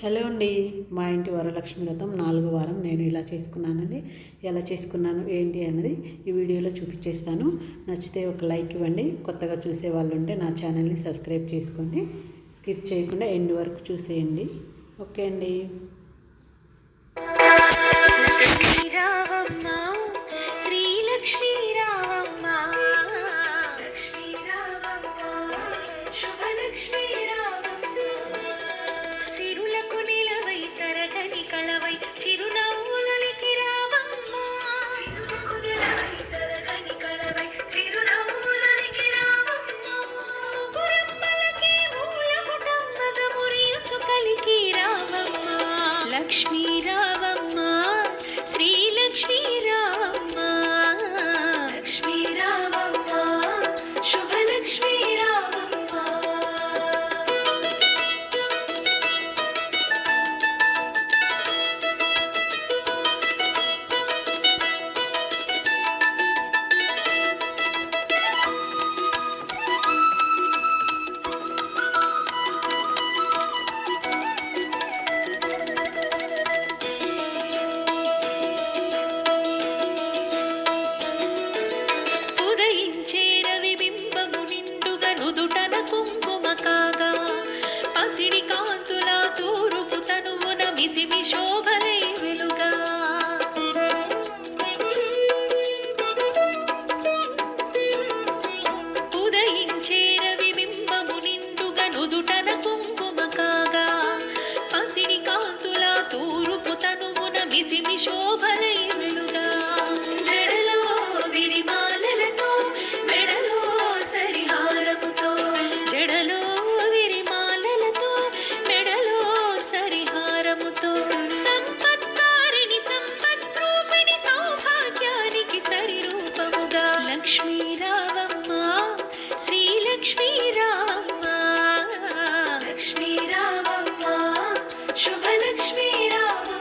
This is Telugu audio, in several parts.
హలో అండి, మా ఇంటి వరలక్ష్మి వ్రతం 4వ వారం నేను ఇలా చేసుకున్నానండి. ఎలా చేసుకున్నాను ఏంటి అన్నది ఈ వీడియోలో చూపించేస్తాను. నచ్చితే ఒక లైక్ ఇవ్వండి. కొత్తగా చూసే వాళ్ళు ఉంటే నా ఛానల్ని సబ్స్క్రైబ్ చేసుకోండి. స్కిప్ చేయకుండా ఎండ్ వరకు చూసేయండి. ఓకే అండి. లక్ష్మీ రావమ్మ శ్రీ లక్ష్మీ రావమ్మ లక్ష్మీ రావమ్మ శుభ లక్ష్మీ రావమ్మ. మిసిమి శోభలై వెలుగా ఉదయించే రవి బింబము నిండుగా నుదుటన కుంకుమ కాగా పసిడి కాంతుల తూరుపు తనువున మిసిమి శోభలై వెలుగా జడలో విరిమాలలతో మెడలో సరిహారముతో జడలో విరిమాలలతో మెడలో సరిహారముతో సంపత్కారిణి సంపద్రూపిణి సౌభాగ్యానికి సరిరూపముగా లక్ష్మీ రావమ్మ శ్రీ లక్ష్మీ రావమ్మ లక్ష్మీ రావమ్మ శుభ లక్ష్మీ రావమ్మ.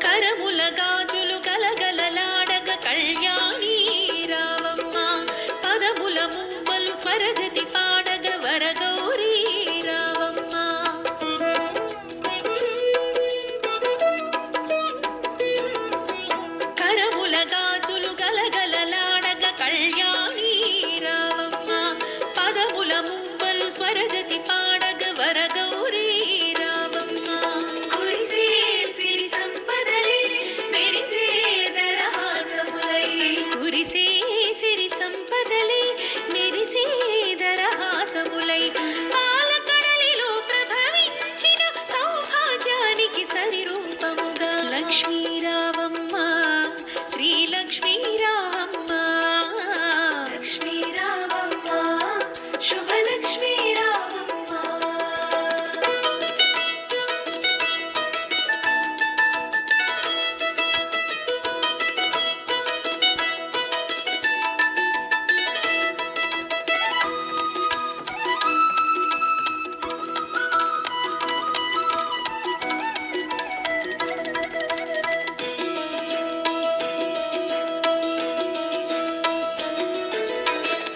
కరముల గాజులు గలగలలాడగ కళ్యాణి రావమ్మ పదముల మూవలు స్వరజతి పాడగ వరగౌరీ రావమ్మ కరముల గాజులు గలగలలాడగ కళ్యాణి రావమ్మ పదముల మూవలు స్వరజతి పాడగ వరగౌరీ రావమ్మ కురిసే సిరి సంపదలే మెరిసే దరహాసములై కురిసే సిరి సంపదలే మెరిసే దరహాసములై పాలకడలిలో ప్రభవించిన సౌభాగ్యానికి సరిరూపముగా లక్ష్మీ రావమ్మ శ్రీ లక్ష్మీ రావమ్మ లక్ష్మీ రావమ్మ శుభ లక్ష్మీ రావమ్మ.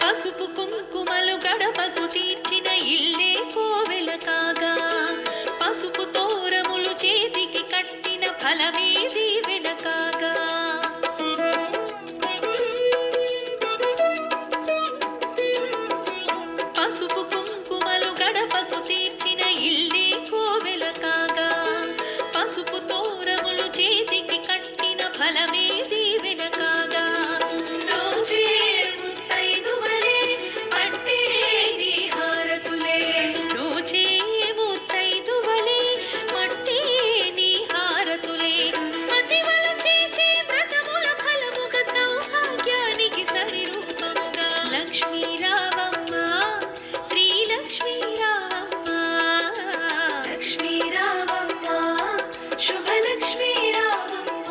పసుపు కుంకుమలు గడపకు తీర్చిన ఇల్లే కోవెల కాగా పసుపు తోరములు చేతికి కట్టిన ఫలమే దీవెన కాగా పసుపు కుంకుమలు గడపకు తీర్చిన ఇల్లే కోవెల కాగా పసుపు తోరములు చేతికి కట్టిన ఫలమే దీవెన కాగా రోజే ముత్తైదువలే పట్టే నీ హారతులే రోజే ముత్తైదువలే పట్టే నీ హారతులే మతివలు చేసే వ్రతముల ఫలముగ సౌభాగ్యానికి సరిరూపముగా లక్ష్మీ రావమ్మ శ్రీ లక్ష్మీ రావమ్మ లక్ష్మీ రావమ్మ శుభ లక్ష్మీ రావమ్మ.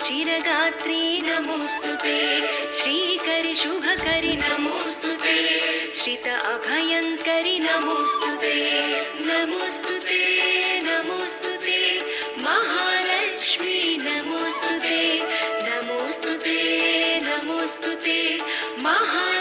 शिरगात्री नमोस्तुते श्रीकरि शुभकरि नमोस्तुते श्रित अभयंकरि नमोस्तुते नमोस्तुते नमोस्तुते महालक्ष्मी नमोस्तुते नमोस्तुते नमोस्तुते महा